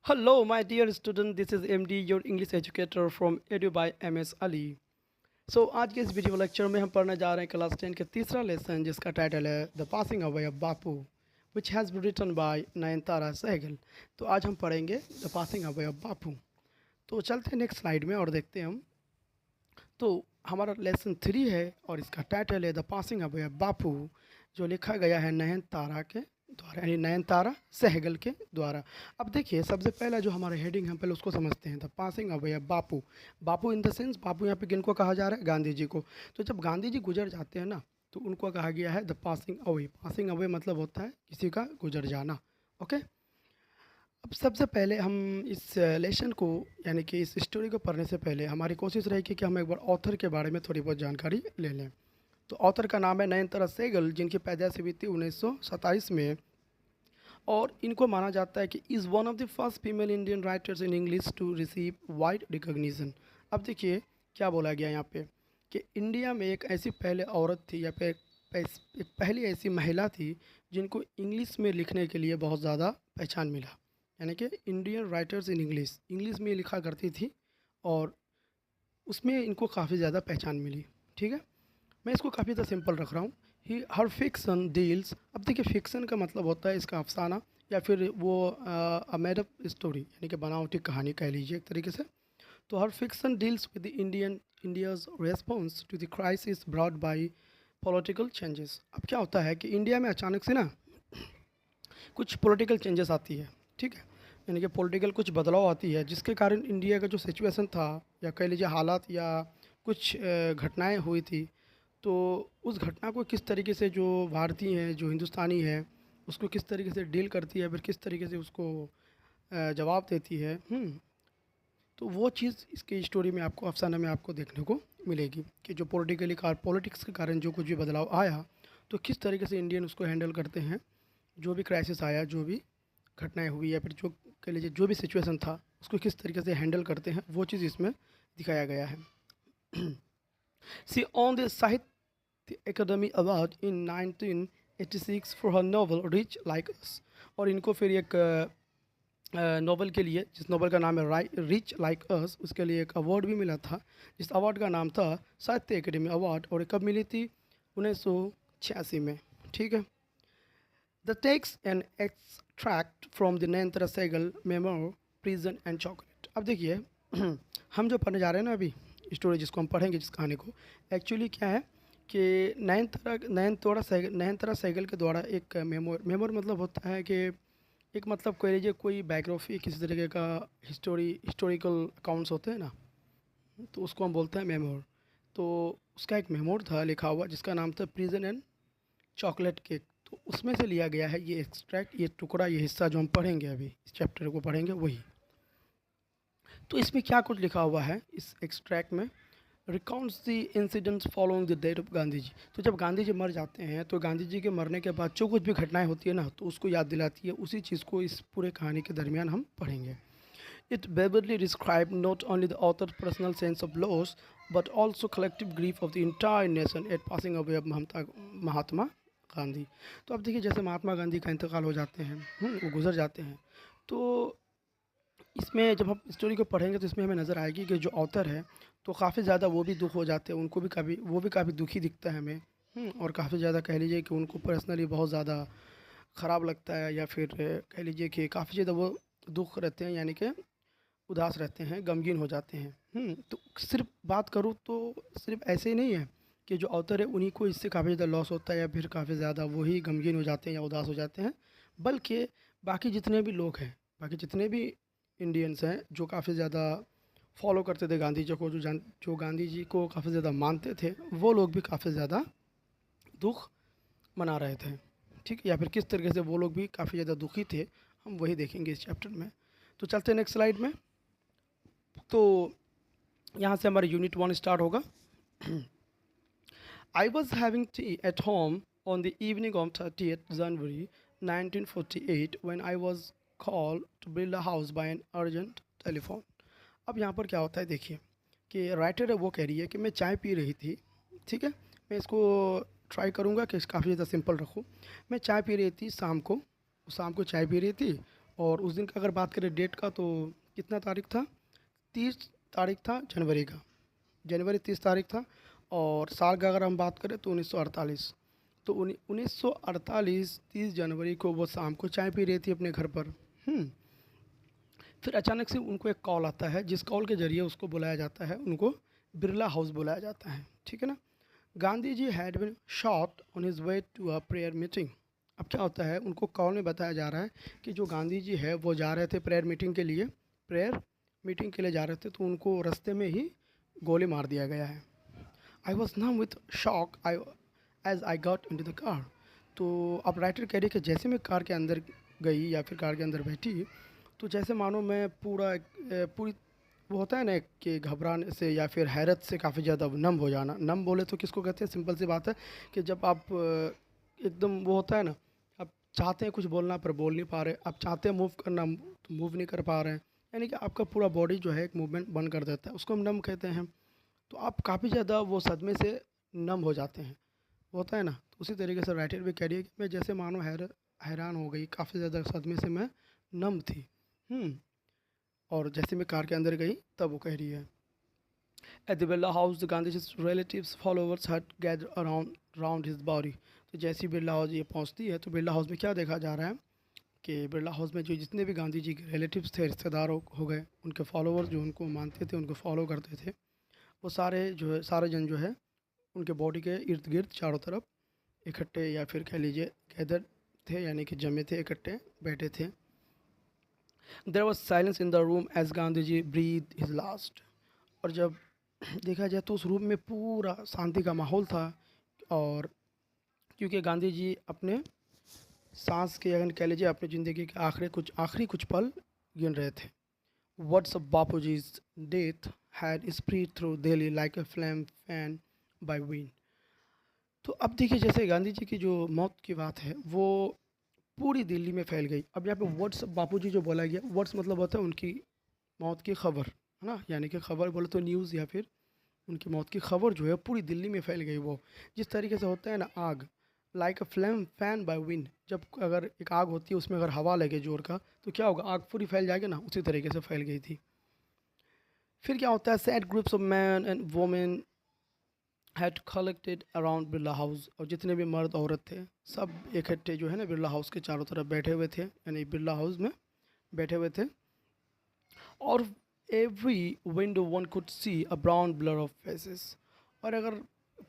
Hello, my dear student. This is MD, your English educator from Edu by MS Ali. So आज के इस video lecture में हम पढ़ने जा रहे हैं क्लास 10 के तीसरा लेसन जिसका टाइटल है the passing away of Bapu which has been written by Nayantara Sahgal. तो आज हम पढ़ेंगे the passing away of Bapu. तो चलते हैं नेक्स्ट स्लाइड में और देखते हैं हम। तो हमारा लेसन 3 है और इसका टाइटल है द पासिंग अवे ऑफ बापू, जो लिखा गया है नयनतारा के द्वारा, यानी नयनतारा सहगल के द्वारा। अब देखिए, सबसे पहला जो हमारा हेडिंग है, हम पहले उसको समझते हैं। The passing away of Bapu. Bapu in the sense, Bapu यहाँ पे किनको कहा जा रहा है? गांधी जी को। तो जब गांधी जी गुजर जाते हैं ना, तो उनको कहा गया है the passing away. Passing away मतलब होता है किसी का गुजर जाना। ओके। अब सबसे पहले हम इस लेसन को, यानी कि इस स्टोरी को पढ़ने से पहले हमारी कोशिश रहेगी कि हम एक बार ऑथर के बारे में थोड़ी बहुत जानकारी ले लें। तो ऑथर का नाम है नयनतारा सहगल, जिनकी पैदाइश हुई थी 1927 में, और इनको माना जाता है कि is one of the first female Indian writers in English to receive wide recognition. अब देखिए क्या बोला गया यहाँ पे कि इंडिया में एक ऐसी पहले औरत थी या फिर एक पहली ऐसी महिला थी जिनको इंग्लिश में लिखने के लिए बहुत ज़्यादा पहचान मिला। यानी कि इंडियन राइटर्स इन इंग्लिश में लिखा करती थी और उसमें इनको काफ़ी ज़्यादा पहचान मिली। ठीक है, मैं इसको काफ़ी ज़्यादा सिंपल रख रहा हूँ। ही हर फिक्सन डील्स। अब देखिए, फिक्सन का मतलब होता है इसका अफसाना या फिर वो मेड अप स्टोरी, यानी कि बनावटी कहानी कह लीजिए एक तरीके से। तो her fiction deals with the India's response to the crisis brought by political changes. अब क्या होता है कि इंडिया में अचानक से ना कुछ पॉलिटिकल चेंजेस आती है। ठीक है, यानी कि पॉलिटिकल कुछ बदलाव आती है, जिसके कारण इंडिया का जो सिचुएशन था, या कह लीजिए हालात, या कुछ घटनाएं हुई थी, तो उस घटना को किस तरीके से जो भारतीय है, जो हिंदुस्तानी है, उसको किस तरीके से डील करती है, फिर किस तरीके से उसको जवाब देती है। तो वो चीज़ इसकी स्टोरी में आपको, अफसाना में आपको देखने को मिलेगी कि जो पॉलिटिक्स के कारण जो कुछ भी बदलाव आया, तो किस तरीके से इंडियन उसको हैंडल करते हैं। जो भी क्राइसिस आया, जो भी घटनाएं हुई, या फिर जो कह लीजिए जो भी सिचुएशन था, उसको किस तरीके से हैंडल करते हैं, वो चीज़ इसमें दिखाया गया है। सी ऑन द साहित्य academy award in 1986 for her novel rich like us. और इनको फिर एक नॉवल के लिए, जिस नॉवल का नाम है रिच लाइक अस, उसके लिए एक अवार्ड भी मिला था, जिस अवार्ड का नाम था साहित्य अकेडमी अवार्ड। और ये कब मिली थी? 1986 में। ठीक है। The text an extract from the Nayantara Sahgal memoir prison and chocolate. अब देखिए, हम जो पढ़ने जा रहे हैं ना अभी, स्टोरी जिसको हम पढ़ेंगे, जिस कहानी को, एक्चुअली क्या है कि नयनतारा सहगल के द्वारा एक मेमोर मतलब होता है कि एक, मतलब कह लीजिए कोई बायोग्राफी, किसी तरीके का हिस्टोरिकल अकाउंट्स होते हैं ना, तो उसको हम बोलते हैं मेमोर। तो उसका एक मेमोर था लिखा हुआ, जिसका नाम था प्रिजन एंड चॉकलेट केक। तो उसमें से लिया गया है ये एक्सट्रैक्ट, ये टुकड़ा, ये हिस्सा जो हम पढ़ेंगे अभी, इस चैप्टर को पढ़ेंगे वही। तो इसमें क्या कुछ लिखा हुआ है इस एक्सट्रैक्ट में? Recounts the incidents following the death of Gandhi ji. तो जब गांधी जी मर जाते हैं, तो गांधी जी के मरने के बाद जो कुछ भी घटनाएं होती है ना, तो उसको याद दिलाती है। उसी चीज़ को इस पूरे कहानी के दरमियान हम पढ़ेंगे। It vividly described not only the author's personal sense of loss but also collective grief of the entire nation at passing away of Mahatma Gandhi. तो अब देखिए, जैसे महात्मा गांधी का इंतकाल हो जाते हैं, वो गुजर जाते हैं, तो इसमें जब हम स्टोरी को पढ़ेंगे तो इसमें हमें नज़र आएगी कि जो ऑथर है, तो काफ़ी ज़्यादा वो भी दुख हो जाते हैं, उनको भी काफ़ी, वो भी काफ़ी दुखी दिखता है हमें। और काफ़ी ज़्यादा कह लीजिए कि उनको पर्सनली बहुत ज़्यादा ख़राब लगता है, या फिर कह लीजिए कि काफ़ी ज़्यादा वो दुख रहते हैं, यानी कि उदास रहते हैं, गमगीन हो जाते हैं। तो सिर्फ बात करूँ तो सिर्फ ऐसे ही नहीं है कि जो ऑथर है उन्हीं को इससे काफ़ी ज़्यादा लॉस होता है, या फिर काफ़ी ज़्यादा वही गमगीन हो जाते हैं या उदास हो जाते हैं, बल्कि बाकी जितने भी लोग हैं, बाकी जितने भी इंडियंस हैं जो काफ़ी ज़्यादा फॉलो करते थे गांधी जी को, जो गांधी जी को काफ़ी ज़्यादा मानते थे, वो लोग भी काफ़ी ज़्यादा दुख मना रहे थे। ठीक, या फिर किस तरीके से वो लोग भी काफ़ी ज़्यादा दुखी थे, हम वही देखेंगे इस चैप्टर में। तो चलते हैं नेक्स्ट स्लाइड में। तो यहाँ से हमारा यूनिट 1 स्टार्ट होगा। I was having T at home on the evening of 30th January 1948 when I was called to build a house by an urgent telephone। अब यहाँ पर क्या होता है, देखिए कि राइटर है वो कह रही है कि मैं चाय पी रही थी। ठीक है, मैं इसको ट्राई करूँगा कि काफ़ी ज़्यादा सिंपल रखूँ। मैं चाय पी रही थी शाम को चाय पी रही थी, और उस दिन का अगर बात करें डेट का, तो कितना तारीख था? 30 तारीख था जनवरी का, जनवरी 30 तारीख था। और साल का अगर हम बात करें तो 1948। तो 1948 30 जनवरी को वो शाम को चाय पी रही थी अपने घर पर। फिर अचानक से उनको एक कॉल आता है, जिस कॉल के ज़रिए उसको बुलाया जाता है, उनको बिरला हाउस बुलाया जाता है, ठीक है ना। Gandhi ji had been shot on his way to a prayer meeting. अब क्या होता है, उनको कॉल में बताया जा रहा है कि जो गांधी जी है वो जा रहे थे प्रेयर मीटिंग के लिए, प्रेयर मीटिंग के लिए जा रहे थे, तो उनको रास्ते में ही गोली मार दिया गया है। I was numb with shock I as I got into the car. तो अब राइटर कह रही कि जैसे मैं कार के अंदर गई या फिर कार के अंदर बैठी, तो जैसे मानो मैं पूरी वो होता है ना कि घबराने से या फिर हैरत से काफ़ी ज़्यादा नम हो जाना। नम बोले तो किसको कहते हैं? सिंपल सी बात है कि जब आप एकदम वो होता है ना, आप चाहते हैं कुछ बोलना पर बोल नहीं पा रहे, आप चाहते हैं मूव करना तो मूव नहीं कर पा रहे हैं, यानी कि आपका पूरा बॉडी जो है एक मूवमेंट बंद कर देता है, उसको हम नम कहते हैं। तो आप काफ़ी ज़्यादा वो सदमे से नम हो जाते हैं, वो होता है ना। तो उसी तरीके से राइटर भी कह रही है कि मैं जैसे मानो हैरान हो गई, काफ़ी ज़्यादा सदमे से मैं नम थी। और जैसे मैं कार के अंदर गई तब वो कह रही है, at the Birla house the Gandhiji's relatives followers had gathered around his body। तो जैसे ही बिरला हाउस ये पहुंचती है तो बिरला हाउस में क्या देखा जा रहा है कि बिरला हाउस में जो जितने भी गांधी जी के रिलेटिव्स थे, रिश्तेदार हो गए, उनके फॉलोअर्स जो उनको मानते थे, उनको फॉलो करते थे, वो सारे जन जो है उनके बॉडी के इर्द गिर्द चारों तरफ इकट्ठे या फिर कह लीजिए गैदर थे, यानी कि जमे थे, इकट्ठे बैठे थे। There was silence in the room as Gandhi ji breathe his last. और जब देखा जाए तो उस रूम में पूरा शांति का माहौल था, और क्योंकि गांधी जी अपने सांस के, अगर कह लीजिए अपनी ज़िंदगी के आखिरी कुछ पल गिन रहे थे। Words of Bapuji's death had spread through Delhi like a flame fan by wind. तो अब देखिए, जैसे गांधी जी की जो मौत की बात है वो पूरी दिल्ली में फैल गई। अब यहाँ पे वर्ड्स ऑफ बापूजी जो बोला गया, वर्ड्स मतलब होता है उनकी मौत की खबर, है ना, यानी कि खबर बोले तो न्यूज़, या फिर उनकी मौत की खबर जो है पूरी दिल्ली में फैल गई। वो जिस तरीके से होता है ना आग, like a flame fan by wind, जब अगर एक आग होती है उसमें अगर हवा लगे जोर का तो क्या होगा, आग पूरी फैल जाएगी ना, उसी तरीके से फैल गई थी। फिर क्या होता है, sad groups of man and women had collected around Birla house. और जितने भी मर्द औरत थे सब इकट्ठे जो है ना बिरला हाउस के चारों तरफ बैठे हुए थे, यानी बिरला हाउस में बैठे हुए थे। और every window one could see a brown blur of faces. और अगर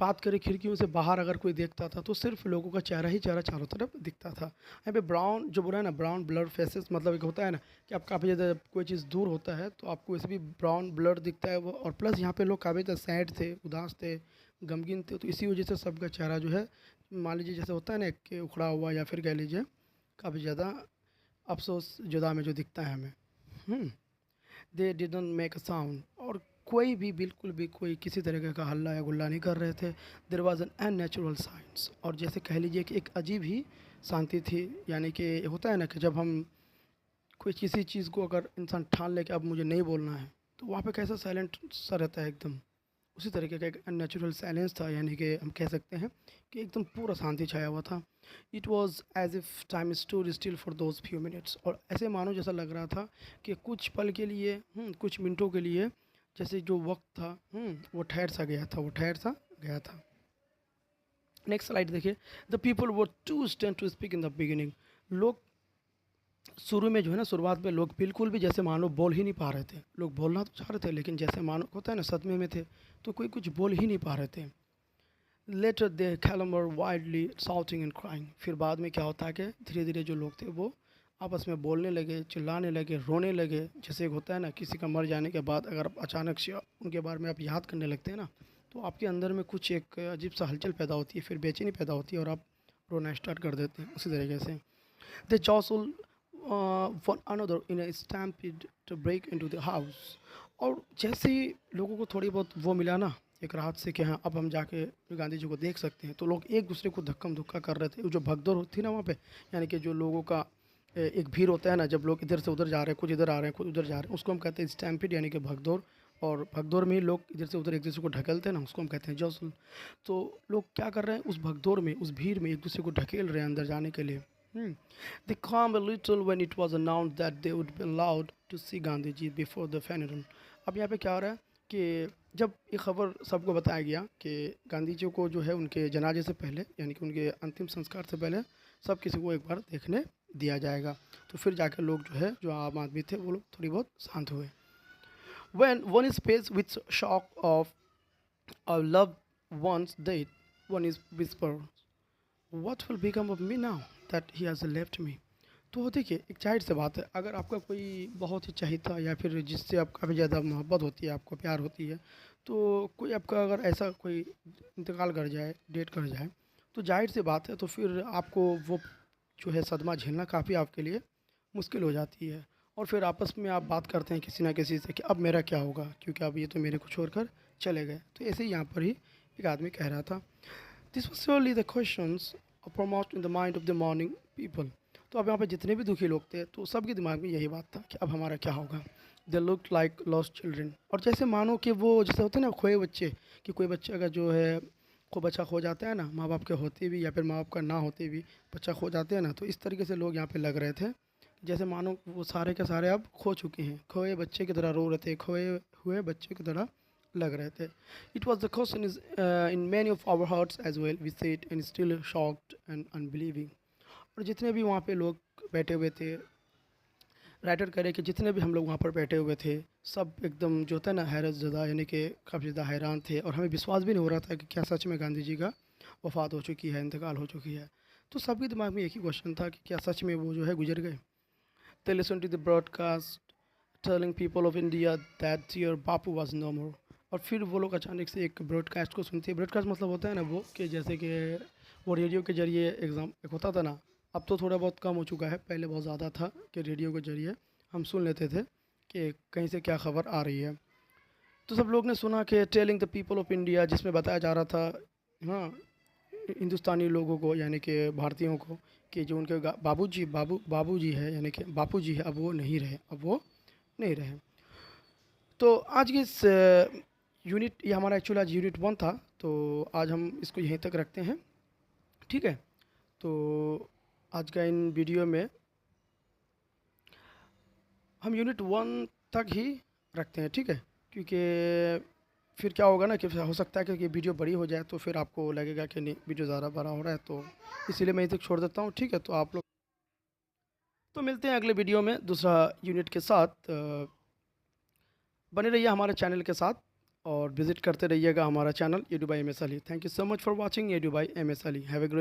बात करें खिड़कियों से बाहर अगर कोई देखता था तो सिर्फ लोगों का चेहरा ही चेहरा चारों तरफ दिखता था। यहाँ पे ब्राउन जो बोला है ना, ब्राउन ब्लर फेसेस मतलब एक होता है ना कि आप काफ़ी ज़्यादा कोई चीज़ दूर होता है तो आपको वैसे भी ब्राउन ब्लर दिखता है वो। और प्लस यहाँ पे लोग काफ़ी ज़्यादा सैड थे, उदास थे, गमगीन थे, तो इसी वजह से सबका चेहरा जो है, मान लीजिए जैसे होता है ना कि उखड़ा हुआ, या फिर कह लीजिए काफ़ी ज़्यादा अफसोस जुदा में जो दिखता है हमें। They didn't make a sound. और कोई भी, बिल्कुल भी कोई किसी तरीके का हल्ला या गुल्ला नहीं कर रहे थे। There was an unnatural science. और जैसे कह लीजिए कि एक अजीब ही शांति थी, यानी कि होता है ना कि जब हम कोई किसी चीज़ को अगर इंसान ठान ले कि अब मुझे नहीं बोलना है, तो वहाँ पे कैसा साइलेंट सा रहता है एकदम, उसी तरीके का एक अननेचुरल साइलेंस था, यानी कि हम कह सकते हैं कि एकदम पूरा शांति छाया हुआ था। It was as if time stood still for those few minutes. और ऐसे मानो जैसा लग रहा था कि कुछ पल के लिए, कुछ मिनटों के लिए, जैसे जो वक्त था वो ठहर सा गया था, वो ठहर सा गया था। नेक्स्ट स्लाइड देखिए। The people were too stunned to speak in the beginning. लोग शुरू में जो है ना, शुरुआत में लोग बिल्कुल भी जैसे मानो बोल ही नहीं पा रहे थे। लोग बोलना तो चाह रहे थे, लेकिन जैसे मानो होता है ना सदमे में थे, तो कोई कुछ बोल ही नहीं पा रहे थे। Later they clamber widely shouting and crying. फिर बाद में क्या होता है कि धीरे धीरे जो लोग थे वो आपस में बोलने लगे, चिल्लाने लगे, रोने लगे। जैसे एक होता है ना किसी का मर जाने के बाद अगर आप अचानक से उनके बारे में आप याद करने लगते हैं ना, तो आपके अंदर में कुछ एक अजीब सा हलचल पैदा होती है, फिर बेचैनी पैदा होती है और आप रोना स्टार्ट कर देते हैं। उसी तरीके से they jostle one another in a stampede to break into the house. और जैसे ही लोगों को थोड़ी बहुत वो मिला ना, एक राहत से कि हाँ अब हम जाके गांधी जी को देख सकते हैं, तो लोग एक दूसरे को धक्कम धुक्का कर रहे थे। वो जो भगदौड़ थी ना वहाँ पे, यानी कि जो लोगों का एक भीड़ होता है ना, जब लोग इधर से उधर जा रहे हैं, कुछ इधर आ रहे हैं, कुछ उधर जा रहे हैं, उसको हम कहते हैं स्टैम्पिड, यानी कि भगदौड़। और भगदौड़ में ही लोग इधर से उधर एक दूसरे को ढकेलते हैं ना, उसको हम कहते हैं जौसल। तो लोग क्या कर रहे हैं, उस भगदौड़ में, उस भीड़ में एक दूसरे को ढकेल रहे हैं अंदर जाने के लिए। Hmm. They calmed a little when it was announced that they would be allowed to see Gandhi ji before the funeral. अब यहाँ पे क्या हो रहा है कि जब ये खबर सबको बताया गया कि गांधी जी को जो है उनके जनाजे से पहले यानी कि उनके अंतिम संस्कार से पहले सब किसी को एक बार देखने दिया जाएगा, तो फिर जाकर लोग जो है जो आम आदमी थे वो लोग थोड़ी बहुत शांत हुए. When one is faced with shock of a loved one's death, one is whisper, what will become of me now that he has left me. तो देखिए एक जाहिर सी बात है, अगर आपका कोई बहुत ही चहेता या फिर जिससे आप काफ़ी ज़्यादा मोहब्बत होती है, आपको प्यार होती है, तो कोई आपका अगर ऐसा कोई इंतकाल कर जाए, डेट कर जाए, तो जाहिर सी बात है तो फिर आपको वो जो है सदमा झेलना काफ़ी आपके लिए मुश्किल हो जाती है. और फिर आपस में आप बात करते हैं किसी ना किसी से कि अब मेरा क्या होगा, क्योंकि अब ये तो मेरे को छोड़कर चले गए. तो ऐसे ही यहाँ पर ही एक आदमी कह रहा था. This was surely the questions uppermost in the mind of the morning people. तो अब यहाँ पे जितने भी दुखी लोग थे तो सबके दिमाग में यही बात था कि अब हमारा क्या होगा. They look like lost children, और जैसे मानो कि वो जैसे होते हैं ना खोए बच्चे, कि कोई बच्चे अगर जो है को बच्चा खो जाता है ना, माँ बाप के होते भी या फिर माँ बाप का ना होते भी बच्चा खो जाते हैं ना, तो इस तरीके से लोग यहाँ पे लग रहे थे जैसे मानो वो सारे के सारे अब खो चुके हैं, खोए बच्चे की तरह रो रहे थे, खोए हुए बच्चे की तरह लग रहे थे. It was the question is in many of our hearts as well, we said and still shocked and unbelieving. और जितने भी वहाँ पे लोग बैठे हुए थे, राइटर करे कि जितने भी हम लोग वहाँ पर बैठे हुए थे, सब एकदम जो होता है ना हैरत ज़दा, यानी कि काफ़ी ज़्यादा हैरान थे, और हमें विश्वास भी नहीं हो रहा था कि क्या सच में गांधी जी का वफ़ात हो चुकी है, इंतकाल हो चुकी है. तो सबके दिमाग में एक ही क्वेश्चन था कि क्या सच में वो जो है गुजर गए. They listened to the broadcast telling people of India that their Bapu was no more. और फिर वो लोग अचानक से एक ब्रॉडकास्ट को सुनते हैं. ब्रॉडकास्ट मतलब होता है ना वो कि जैसे कि वो रेडियो के ज़रिए एग्ज़ाम एक होता था ना, अब तो थोड़ा बहुत कम हो चुका है, पहले बहुत ज़्यादा था कि रेडियो के ज़रिए हम सुन लेते थे कि कहीं से क्या खबर आ रही है. तो सब लोग ने सुना कि telling the people of India, जिसमें बताया जा रहा था हाँ हिंदुस्तानी लोगों को यानी कि भारतीयों को कि जो उनके बाबूजी है यानी कि बापूजी है, अब वो नहीं रहे, अब वो नहीं रहे. तो आज की इस यूनिट, ये हमारा एक्चुअली आज यूनिट 1 था, तो आज हम इसको यहीं तक रखते हैं. ठीक है, तो आज का इन वीडियो में हम यूनिट 1 तक ही रखते हैं. ठीक है, क्योंकि फिर क्या होगा ना कि हो सकता है कि ये वीडियो बड़ी हो जाए तो फिर आपको लगेगा कि नहीं वीडियो ज़्यादा बड़ा हो रहा है, तो इसीलिए मैं यहीं तक छोड़ देता हूँ. ठीक है, तो आप लोग तो मिलते हैं अगले वीडियो में दूसरा यूनिट के साथ. बने रहिए हमारे चैनल के साथ और विज़िट करते रहिएगा हमारा channel Edu by M S Ali. Thank you so much for watching Edu by M S Ali. Have a great